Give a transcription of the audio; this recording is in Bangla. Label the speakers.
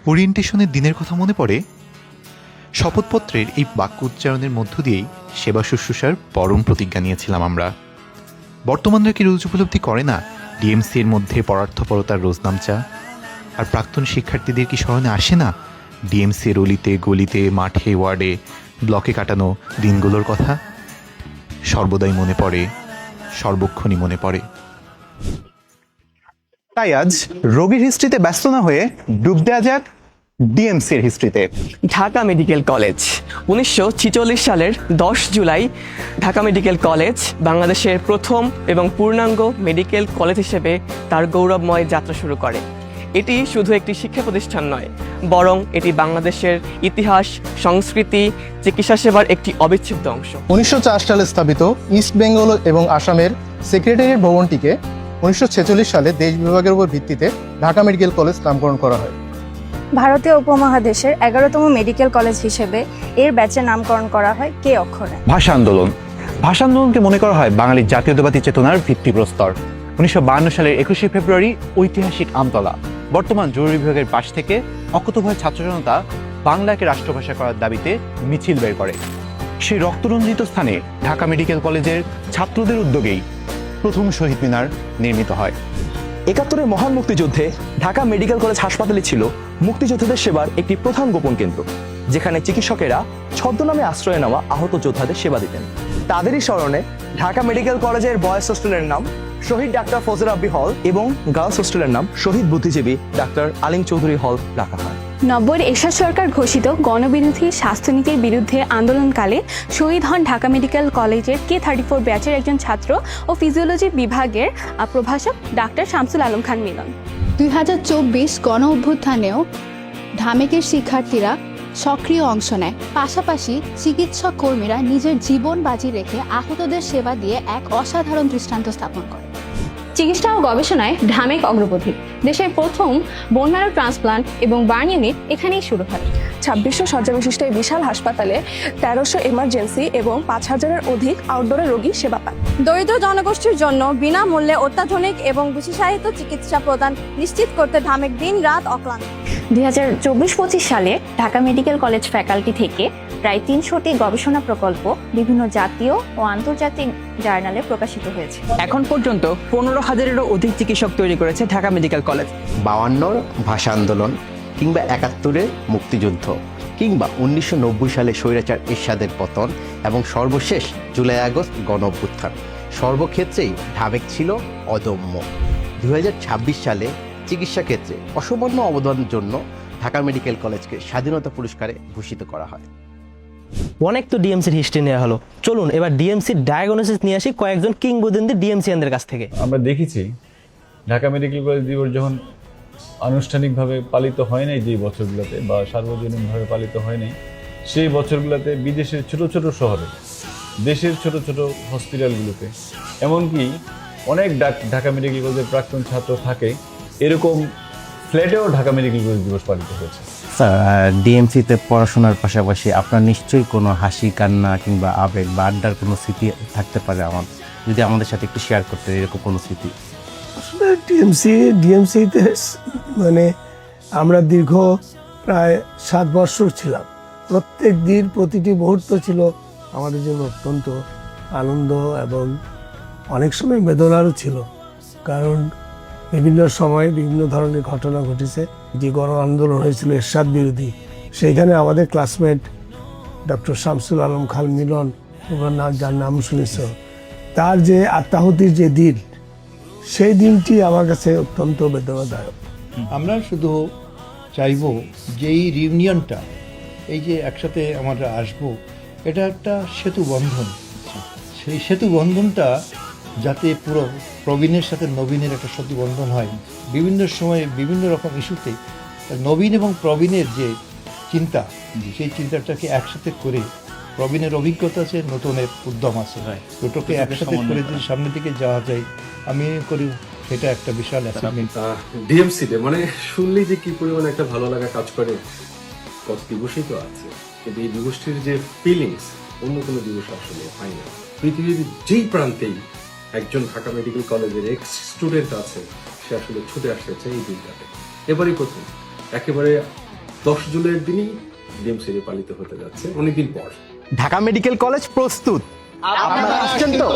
Speaker 1: ওরিয়েন্টেশনের দিনের কথা মনে পড়ে। শপথপত্রের এই বাক্য উচ্চারণের মধ্য দিয়েই সেবা শুশ্রূষার পরম প্রতিজ্ঞা নিয়েছিলাম আমরা। বর্তমানরা কি রোজ উপলব্ধি করে না ডিএমসি এর মধ্যে পরার্থপরতার রোজনামচা? আর প্রাক্তন শিক্ষার্থীদের কি স্মরণে আসে না ডিএমসি এর অলিতে গলিতে মাঠে ওয়ার্ডে ব্লকে কাটানো দিনগুলোর কথা? সর্বদাই মনে পড়ে, সর্বক্ষণই মনে পড়ে।
Speaker 2: তাই আজ রোগীর হিস্ট্রিতে ব্যস্ত না হয়ে ডুব দেওয়া যাক ডিএমসির হিস্ট্রিতে।
Speaker 3: ঢাকা মেডিকেল কলেজ 1946 সালের 10 জুলাই ঢাকা মেডিকেল কলেজ বাংলাদেশের প্রথম এবং পূর্ণাঙ্গ মেডিকেল কলেজ হিসেবে তার গৌরবময় যাত্রা শুরু করে। এটি শুধু একটি শিক্ষা প্রতিষ্ঠান নয়, বরং এটি বাংলাদেশের ইতিহাস, সংস্কৃতি, চিকিৎসা সেবার একটি অবিচ্ছেদ্য অংশ।
Speaker 4: 1904 সালে স্থাপিত ইস্ট বেঙ্গল এবং আসামের সেক্রেটারিয়েট ভবনটিকে 1946 সালে দেশ বিভাগের উপর ভিত্তিতে ঢাকা মেডিকেল কলেজ নামকরণ করা হয়।
Speaker 5: ভারতীয় উপমহাদেশের 11তম মেডিকেল কলেজ হিসেবে এর ব্যাচের নামকরণ করা হয় কে অক্ষরে।
Speaker 2: ভাষা আন্দোলনকে মনে করা হয় বাঙালির জাতীয়তাবাদী চেতনার ভিত্তিপ্রস্তর। 1952 সালের 21শে ফেব্রুয়ারি ঐতিহাসিক আমতলা বর্তমান জরুরি বিভাগের পাশ থেকে অকুতোভয় ছাত্র জনতা বাংলাকে রাষ্ট্রভাষা করার দাবিতে মিছিল বের করে। সেই রক্তরঞ্জিত স্থানে ঢাকা মেডিকেল কলেজের ছাত্রদের উদ্যোগেই প্রথম শহীদ মিনার নির্মিত হয়।
Speaker 6: 71-এর মহান মুক্তিযুদ্ধে ঢাকা মেডিকেল কলেজ হাসপাতালে ছিল মুক্তিযোদ্ধাদের সেবার একটি প্রধান গোপন কেন্দ্র, যেখানে চিকিৎসকেরা ছদ্মনামে আশ্রয় নেওয়া আহত যোদ্ধাদের সেবা দিতেন। তাদেরই স্মরণে ঢাকা মেডিকেল কলেজের বয়েজ হোস্টেলের নাম শহীদ ডাক্তার ফজল রাব্বি হল এবং গার্লস হোস্টেলের নাম শহীদ বুদ্ধিজীবী ডাক্তার আলিম চৌধুরী হল রাখা হয়।
Speaker 7: 90-এর এরশাদ সরকার ঘোষিত গণবিরোধী স্বাস্থ্যনীতির বিরুদ্ধে আন্দোলনকালে শহীদ হন ঢাকা মেডিকেল কলেজের K34 ব্যাচের একজন ছাত্র ও ফিজিওলজি বিভাগের প্রভাষক ডাক্তার শামসুল আলম খান মিলন।
Speaker 8: 2024 গণ অভ্যুত্থানেও ঢামেকের শিক্ষার্থীরা সক্রিয় অংশ নেয়। পাশাপাশি চিকিৎসক কর্মীরা নিজের জীবন বাজি রেখে আহতদের সেবা দিয়ে এক অসাধারণ দৃষ্টান্ত স্থাপন করে।
Speaker 7: চিকিৎসা ও গবেষণায় ঢামেক অগ্রপথী। দেশের প্রথম বোন ম্যারো ট্রান্সপ্লান্ট এবং বার্ন ইউনিট এখানেই শুরু হয়।
Speaker 9: 2600 শয্যা বিশিষ্ট এই বিশাল হাসপাতালে 1300 এমার্জেন্সি এবং 5000-এর অধিক আউটডোরে রোগী সেবা পান।
Speaker 5: দরিদ্র জনগোষ্ঠীর জন্য বিনামূল্যে অত্যাধুনিক এবং বিশেষায়িত চিকিৎসা প্রদান নিশ্চিত করতে ঢামেক দিন রাত অক্লান্ত।
Speaker 7: 2024-25 সালে ঢাকা মেডিকেল কলেজ ফ্যাকাল্টি থেকে প্রায় 300টি গবেষণা প্রকল্প বিভিন্ন জাতীয় ও আন্তর্জাতিক জার্নালে প্রকাশিত হয়েছে।
Speaker 3: এখন পর্যন্ত 15,000-এরও অধিক চিকিৎসক তৈরি করেছে ঢাকা মেডিকেল কলেজ।
Speaker 10: 52-র ভাষা আন্দোলন কিংবা 71-এর মুক্তিযুদ্ধ কিংবা 1990 সালে স্বৈরাচার এরশাদের পতন এবং সর্বশেষ জুলাই আগস্ট গণ অভ্যুত্থান, সর্বক্ষেত্রেই ঢামেক ছিল অদম্য। 2026 সালে চিকিৎসা ক্ষেত্রে অসামান্য অবদানের জন্য ঢাকা মেডিকেল কলেজকে স্বাধীনতা পুরস্কারে ভূষিত করা হয়।
Speaker 11: অনেক তো ডিএমসির হিস্ট্রি নেওয়া হলো, চলুন এবার ডিএমসির ডায়াগনোসিস নিয়ে আসি কয়েকজন কিংবদন্তি ডিএমসিয়ানদের কাছ থেকে।
Speaker 12: আমরা দেখেছি ঢাকা মেডিকেল কলেজ দিবস যখন আনুষ্ঠানিকভাবে পালিত হয় নাই যেই বছরগুলোতে বা সার্বজনীনভাবে পালিত হয় নাই সেই বছরগুলোতে বিদেশের ছোট ছোট শহরে, দেশের ছোট ছোট হসপিটালগুলোতে, এমনকি অনেক ঢাকা মেডিকেল কলেজের প্রাক্তন ছাত্র থাকে, এরকম ফ্ল্যাটেও ঢাকা মেডিকেল কলেজ দিবস পালিত হয়েছে।
Speaker 13: স্যার, ডিএমসিতে পড়াশোনার পাশাপাশি আপনার নিশ্চয়ই কোনো হাসি কান্না কিংবা আবেগ বা আড্ডার কোনো স্মৃতি থাকতে পারে, আমার যদি আমাদের সাথে একটু শেয়ার করতে, এরকম কোনো স্মৃতি।
Speaker 14: আসলে ডিএমসিতে মানে আমরা দীর্ঘ প্রায় 7 বছর ছিলাম। প্রত্যেক দিন প্রতিটি মুহূর্ত ছিল আমাদের জন্য অত্যন্ত আনন্দ এবং অনেক সময় বেদনারও ছিল, কারণ বিভিন্ন সময়ে বিভিন্ন ধরনের ঘটনা ঘটেছে। যে গণ আন্দোলন হয়েছিল এরশাদ বিরোধী, সেইখানে আমাদের ক্লাসমেট ডক্টর শামসুল আলম খান মিলন, যার নাম শুনেছ, তার যে আত্মাহুতির যে দিন, সেই দিনটি আমার কাছে অত্যন্ত বেদনাদায়ক।
Speaker 15: আমরা শুধু চাইব যে এই রিউনিয়নটা, এই যে একসাথে আমরা আসবো, এটা একটা সেতু বন্ধন। সেই সেতু বন্ধনটা যাতে পুরো প্রবীণের সাথে নবীনের একটা সেতু বন্ধন হয়। বিভিন্ন সময়ে বিভিন্ন রকম ইস্যুতে নবীন এবং প্রবীণের যে চিন্তা, সেই চিন্তাটাকে একসাথে করে, প্রবীণের অভিজ্ঞতা আছে, নতুনের উদ্যম আছে, দুটোকে একসাথে করে যদি সামনের দিকে যাওয়া যায়, আমি করি সেটা একটা বিশাল অ্যাচিভমেন্ট।
Speaker 16: ডিএমসিতে মানে শুনলেই যে কি পরিমাণে একটা ভালো লাগা কাজ করে। কত দিবসই তো আছে, কিন্তু এই দিবসটির যে ফিলিংস অন্য কোনো দিবস আসলে হয় না। পৃথিবীর যেই প্রান্তেই একজন ঢাকা মেডিকেল কলেজের এক্স স্টুডেন্ট আছে, সে আসলে ছুটে আসতেছে এই দিনটাতে। এবারই প্রথম একেবারে 10 জুলাইয়ের দিনই ডিএমসি ডে পালিত হতে যাচ্ছে অনেকদিন পর।
Speaker 6: ঢাকা মেডিকেল কলেজ প্রস্তুত।
Speaker 10: আপনারা আসছেন তো?